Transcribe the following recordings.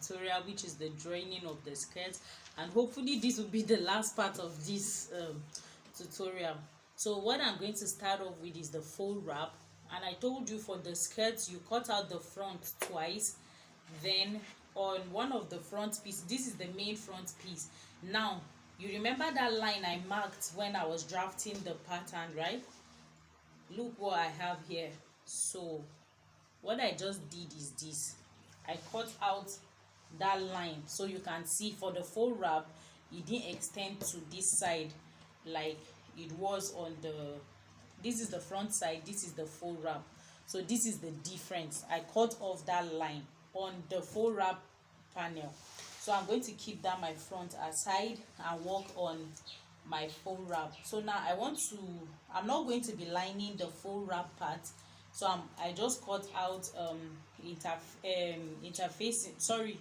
tutorial, which is the joining of the skirt, and hopefully this will be the last part of this tutorial. So what I'm going to start off with is the faux wrap, and I told you for the skirts you cut out the front twice, then on one of the front piece, this is the main front piece. Now you remember that line I marked when I was drafting the pattern, right? Look what I have here. So what I just did is this: I cut out that line so you can see for the faux wrap it didn't extend to this side like it was on the, this is the front side, this is the faux wrap. So this is the difference. I cut off that line on the faux wrap panel. So I'm going to keep that my front aside and work on my faux wrap. So now I'm not going to be lining the faux wrap part. So I just cut out interfacing, sorry,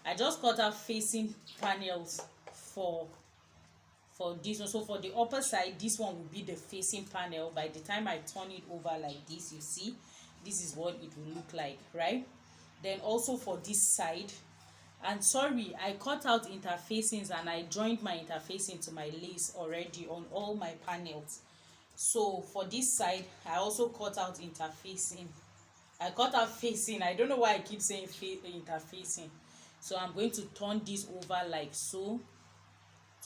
I just cut out facing panels for this one. So for the upper side, this one will be the facing panel. By the time I turn it over like this, you see this is what it will look like, right? Then also for this side, and sorry, I cut out interfacings and I joined my interfacing to my lace already on all my panels. So for this side I also cut out interfacing. I cut out facing, I don't know why I keep saying interfacing. So I'm going to turn this over like so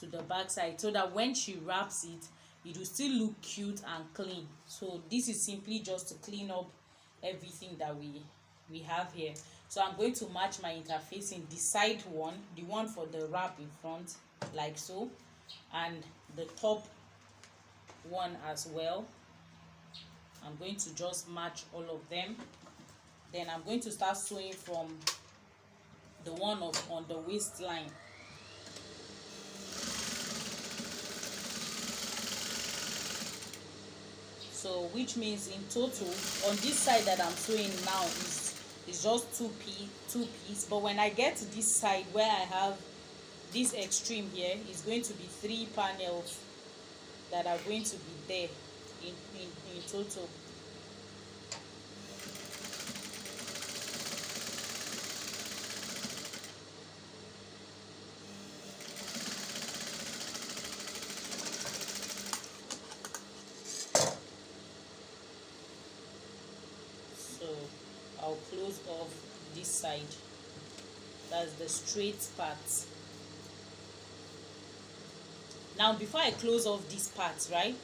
to the back side, so that when she wraps it, it will still look cute and clean. So this is simply just to clean up everything that we have here. So I'm going to match my interfacing, the side one, the one for the wrap in front, like so, and the top one as well. I'm going to just match all of them. Then I'm going to start sewing from the one on the waistline. So which means in total on this side that I'm sewing now is just two piece, but when I get to this side where I have this extreme here, is going to be 3 panels that are going to be there in total. So I'll close off this side, that's the straight part. Now before I close off this part, right,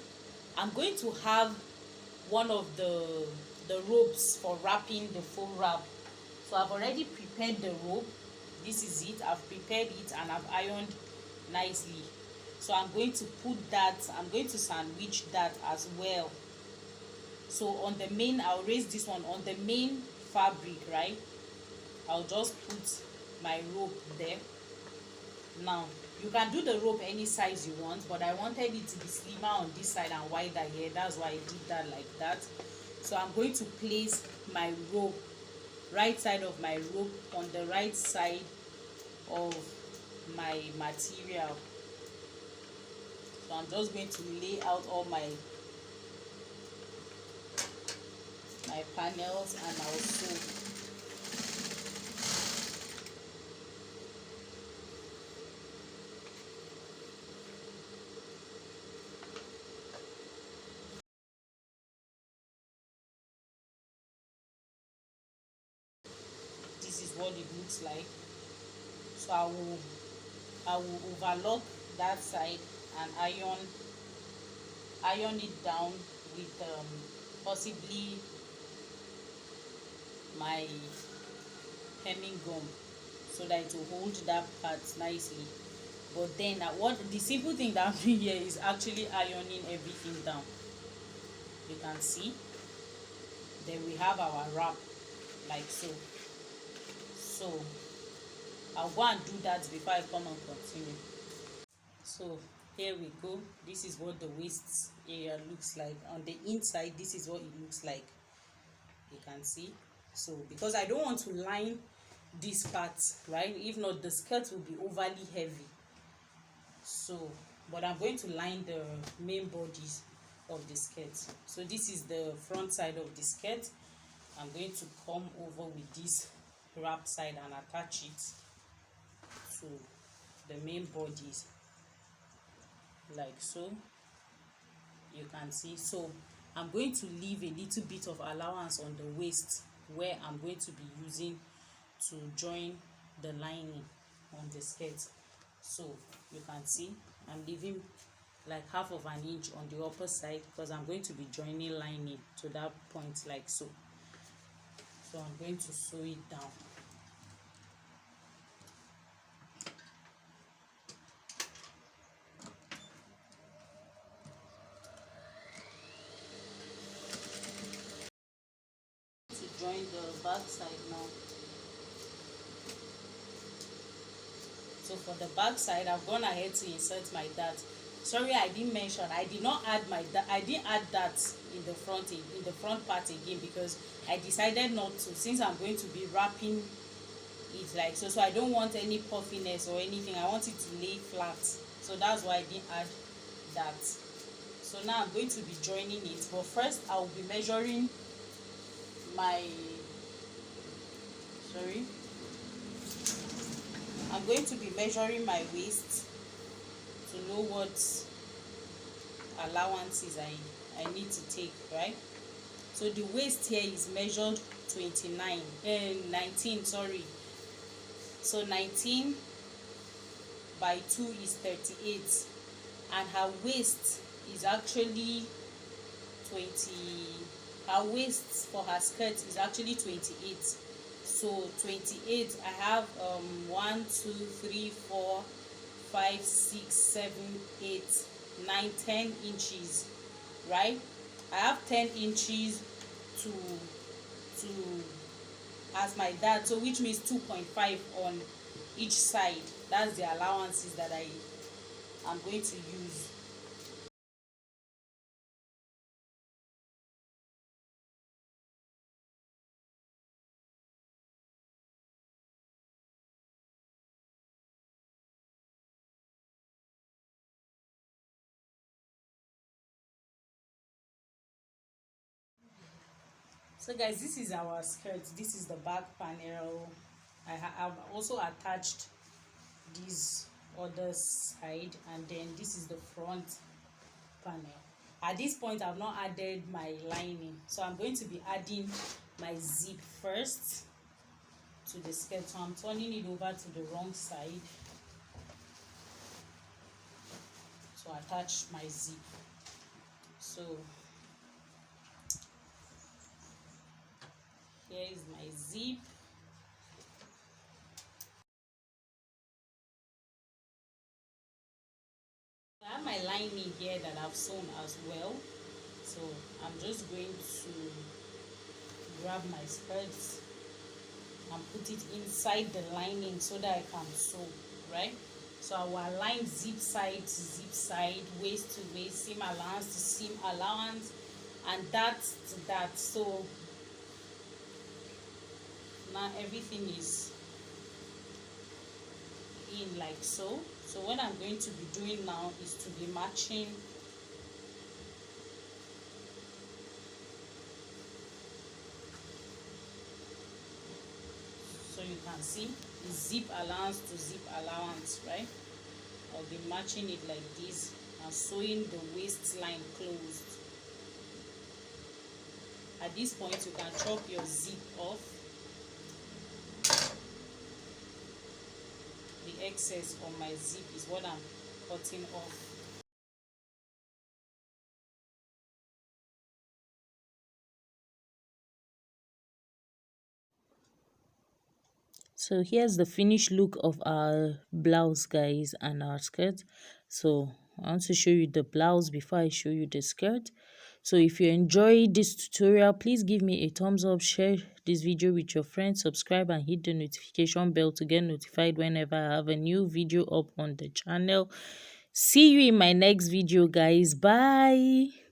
I'm going to have one of the ropes for wrapping the faux wrap. So I've already prepared the rope. This is it. I've prepared it and I've ironed nicely. So I'm going to put that, I'm going to sandwich that as well. So on the main, I'll raise this one on the main fabric, right? I'll just put my rope there. Now you can do the rope any size you want, but I wanted it to be slimmer on this side and wider here. That's why I did that like that. So I'm going to place my rope, right side of my rope, on the right side of my material. So I'm just going to lay out all my panels and I'll sew. This is what it looks like. So I will overlock that side and iron it down with possibly my hemming gum, so that it will hold that part nicely. But then what the simple thing that I'm doing here is actually ironing everything down. You can see. Then we have our wrap like so. So I'll go and do that before I come and continue. So here we go. This is what the waist area looks like. On the inside, this is what it looks like. You can see. So because I don't want to line this part, right? If not, the skirt will be overly heavy. So but I'm going to line the main bodies of the skirt. So this is the front side of the skirt. I'm going to come over with this wrap side and attach it to the main bodies like so. You can see. So I'm going to leave a little bit of allowance on the waist where I'm going to be using to join the lining on the skirt. So you can see I'm leaving like half of an inch on the upper side because I'm going to be joining lining to that point like so. So I'm going to sew it down. To join the back side now. So for the back side, I've gone ahead to insert my dart. Sorry, I didn't mention. I did not add my I didn't add that in the front part again because I decided not to, since I'm going to be wrapping it like so. So I don't want any puffiness or anything. I want it to lay flat. So that's why I didn't add that. So now I'm going to be joining it. But first, I will be measuring my sorry. I'm going to be measuring my waist to know what allowances I need to take, right? So the waist here is measured 19, sorry. So 19 by 2 is 38, and her waist is actually 20. Her waist for her skirt is actually 28. So 28, I have 1 2 3 4 5 6 7 8 9 10 inches, right? I have 10 inches to as my dart, so which means 2.5 on each side. That's the allowances that I am going to use. So guys, this is our skirt. This is the back panel. I've also attached this other side, and then this is the front panel. At this point, I've not added my lining, so I'm going to be adding my zip first to the skirt. So I'm turning it over to the wrong side to attach my zip. So here is my zip. I have my lining here that I've sewn as well. So I'm just going to grab my skirt and put it inside the lining so that I can sew, right? So I will align zip side to zip side, waist to waist, seam allowance to seam allowance, and that to that. So now everything is in like so. So what I'm going to be doing now is to be matching so you can see zip allowance to zip allowance, right? I'll be matching it like this and sewing the waistline closed. At this point, you can chop your zip off. The excess on my zip is what I'm cutting off. So here's the finished look of our blouse, guys, and our skirt. So I want to show you the blouse before I show you the skirt. So if you enjoyed this tutorial, please give me a thumbs up, share this video with your friends, subscribe and hit the notification bell to get notified whenever I have a new video up on the channel. See you in my next video, guys. Bye.